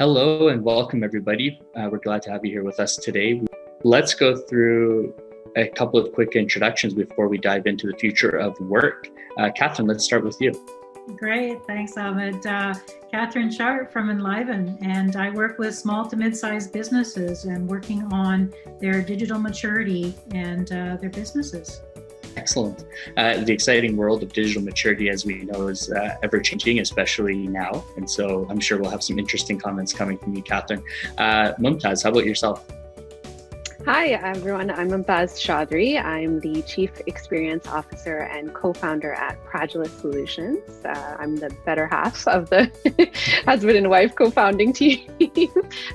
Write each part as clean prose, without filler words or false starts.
Hello and welcome everybody. We're glad to have you here with us today. Let's go through a couple of quick introductions before we dive into the future of work. Catherine, let's start with you. Great, thanks Ahmed. Catherine Sharp from Enliven, and I work with small to mid-sized businesses and working on their digital maturity and their businesses. Excellent. The exciting world of digital maturity, as we know, is ever changing, especially now. And so I'm sure we'll have some interesting comments coming from you, Catherine. Mumtaz, how about yourself? Hi, everyone. I'm Mumtaz Chaudhry. I'm the Chief Experience Officer and co-founder at Pragilis Solutions. I'm the better half of the husband and wife co-founding team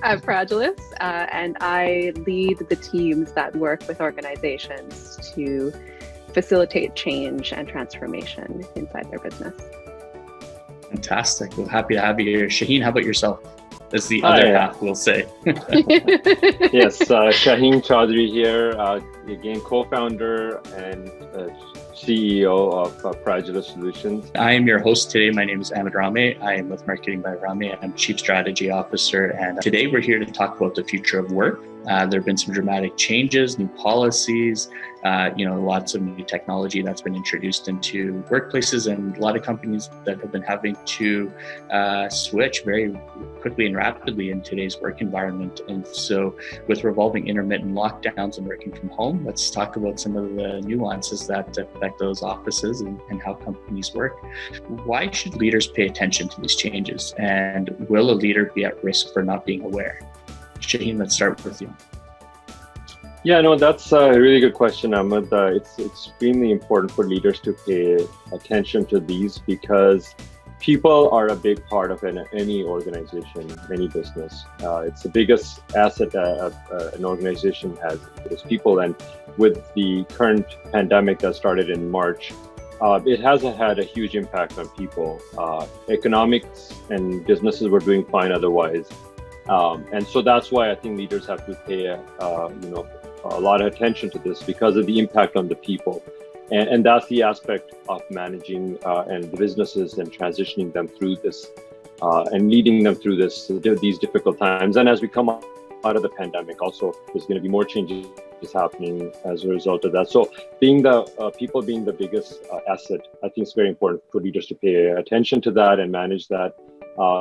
at Pragilis. And I lead the teams that work with organizations to facilitate change and transformation inside their business. Fantastic. Well, happy to have you here. Shaheen, how about yourself? As the other half, we'll say. Yes, Shaheen Chaudhry here, again, co-founder and CEO of Pragilis Solutions. I am your host today. My name is Ahmed Rammay. I am with Marketing by Rammay. I'm Chief Strategy Officer. And today we're here to talk about the future of work. There have been some dramatic changes, new policies, lots of new technology that's been introduced into workplaces, and a lot of companies that have been having to switch very quickly and rapidly in today's work environment. And so with revolving intermittent lockdowns and working from home, let's talk about some of the nuances that affect those offices and how companies work. Why should leaders pay attention to these changes? And will a leader be at risk for not being aware? Shaheen, let's start with you. Yeah, no, that's a really good question, Ahmed. It's extremely important for leaders to pay attention to these because people are a big part of any organization, any business. It's the biggest asset an organization has is people. And with the current pandemic that started in March, it has had a huge impact on people. Economics and businesses were doing fine otherwise. And so that's why I think leaders have to pay a lot of attention to this because of the impact on the people. And that's the aspect of managing and the businesses and transitioning them through this and leading them through these difficult times. And as we come out of the pandemic, also, there's going to be more changes happening as a result of that. So people being the biggest asset, I think it's very important for leaders to pay attention to that and manage that.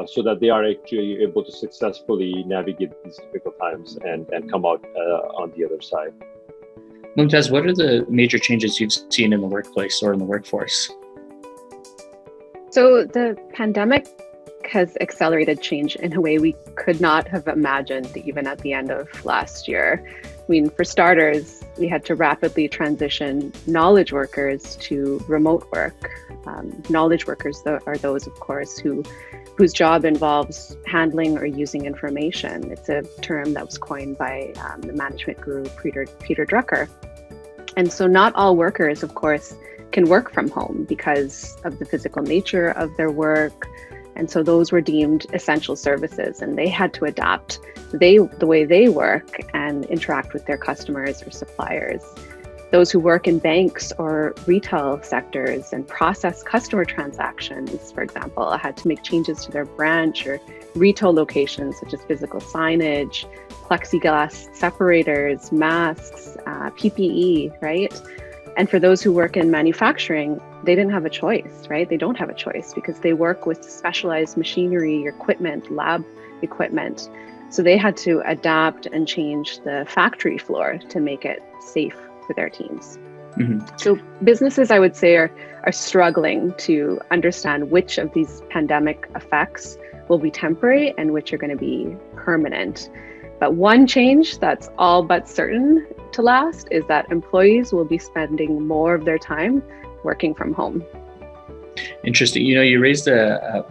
So that they are actually able to successfully navigate these difficult times and come out on the other side. Mumtaz, what are the major changes you've seen in the workplace or in the workforce? So the pandemic has accelerated change in a way we could not have imagined even at the end of last year. I mean, for starters, we had to rapidly transition knowledge workers to remote work. Knowledge workers are those, of course, whose job involves handling or using information. It's a term that was coined by the management guru Peter Drucker. And so not all workers, of course, can work from home because of the physical nature of their work. And so those were deemed essential services, and they had to adapt the way they work and interact with their customers or suppliers. Those who work in banks or retail sectors and process customer transactions, for example, had to make changes to their branch or retail locations, such as physical signage, plexiglass separators, masks, PPE, right? And for those who work in manufacturing, they didn't have a choice, right? They don't have a choice because they work with specialized machinery, equipment, lab equipment. So they had to adapt and change the factory floor to make it safe for their teams. Mm-hmm. So businesses, I would say, are struggling to understand which of these pandemic effects will be temporary and which are going to be permanent. But one change that's all but certain to last is that employees will be spending more of their time working from home. Interesting. You raised a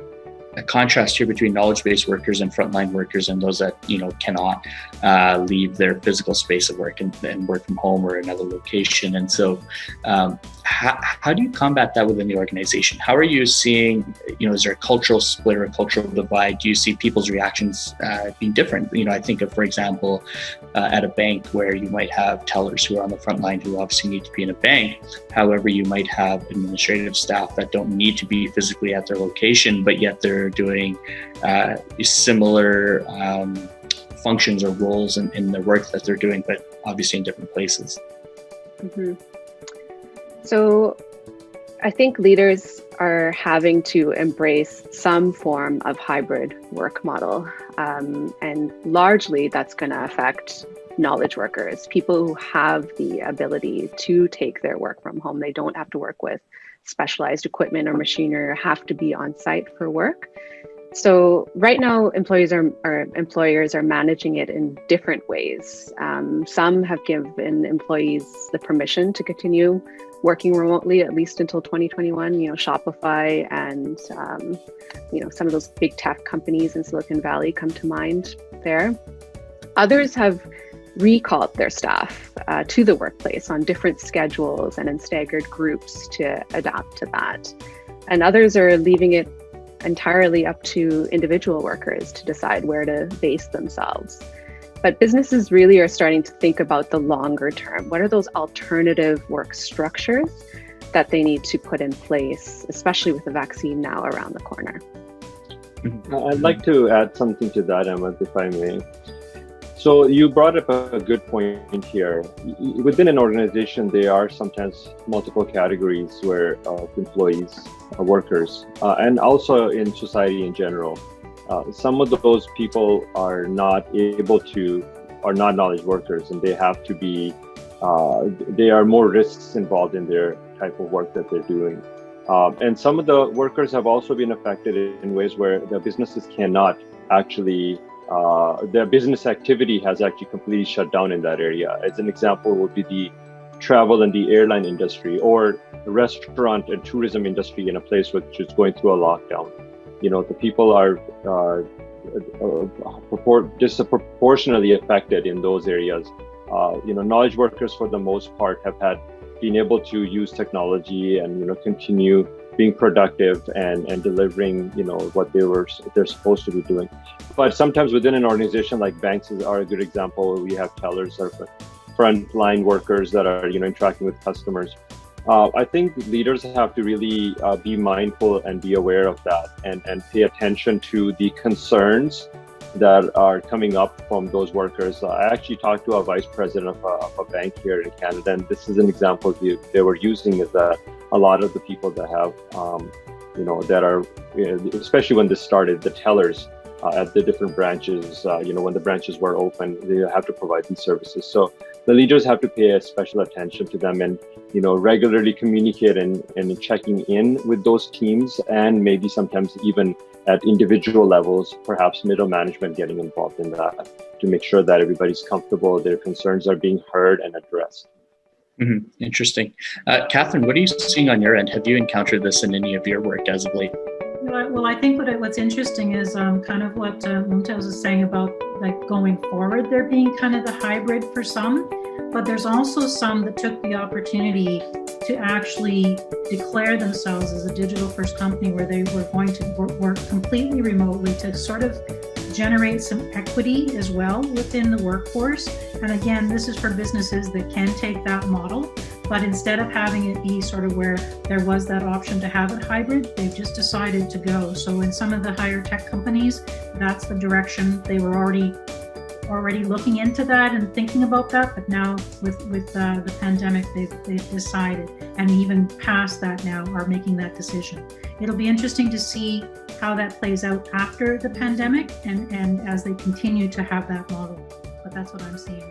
contrast here between knowledge-based workers and frontline workers and those that, cannot leave their physical space of work and work from home or another location. And so how do you combat that within the organization? How are you seeing, is there a cultural split or a cultural divide? Do you see people's reactions being different? I think of, for example, at a bank where you might have tellers who are on the front line who obviously need to be in a bank. However, you might have administrative staff that don't need to be physically at their location, but yet they're are doing similar functions or roles in the work that they're doing, but obviously in different places. Mm-hmm. So I think leaders are having to embrace some form of hybrid work model. And largely that's going to affect knowledge workers, people who have the ability to take their work from home. They don't have to work with specialized equipment or machinery or have to be on site for work. So right now, employers are managing it in different ways. Some have given employees the permission to continue working remotely at least until 2021. Shopify and some of those big tech companies in Silicon Valley come to mind there. Others have recalled their staff to the workplace on different schedules and in staggered groups to adapt to that. And others are leaving it entirely up to individual workers to decide where to base themselves. But businesses really are starting to think about the longer term. What are those alternative work structures that they need to put in place, especially with the vaccine now around the corner? I'd like to add something to that, Emma, if I may. So you brought up a good point here. Within an organization, there are sometimes multiple categories where employees, workers, and also in society in general. Some of those people are not knowledge workers, and they have to be, there are more risks involved in their type of work that they're doing. And some of the workers have also been affected in ways where the businesses cannot actually their business activity has actually completely shut down in that area. As an example would be the travel and the airline industry, or the restaurant and tourism industry in a place which is going through a lockdown. The people are disproportionately affected in those areas. Knowledge workers for the most part have been able to use technology and continue being productive and delivering what they're supposed to be doing. But sometimes within an organization like banks are a good example. We have tellers or frontline workers that are interacting with customers. I think leaders have to really be mindful and be aware of that and pay attention to the concerns that are coming up from those workers. I actually talked to a vice president of a bank here in Canada, and this is an example they were using, is that a lot of the people that have, that are, especially when this started, the tellers at the different branches, when the branches were open, they have to provide these services. So the leaders have to pay a special attention to them and, regularly communicate and checking in with those teams, and maybe sometimes even at individual levels, perhaps middle management getting involved in that to make sure that everybody's comfortable, their concerns are being heard and addressed. Mm-hmm. Interesting. Catherine, what are you seeing on your end? Have you encountered this in any of your work as of late? Well, I think what's interesting is kind of what Mumtaz is saying about like going forward, there being kind of the hybrid for some, but there's also some that took the opportunity to actually declare themselves as a digital first company where they were going to work completely remotely to sort of generate some equity as well within the workforce. And again, this is for businesses that can take that model, but instead of having it be sort of where there was that option to have it hybrid, they've just decided to go. So in some of the higher tech companies, that's the direction. They were already looking into that and thinking about that, but now with the pandemic, they've decided, and even past that now are making that decision. It'll be interesting to see how that plays out after the pandemic and as they continue to have that model, but that's what I'm seeing.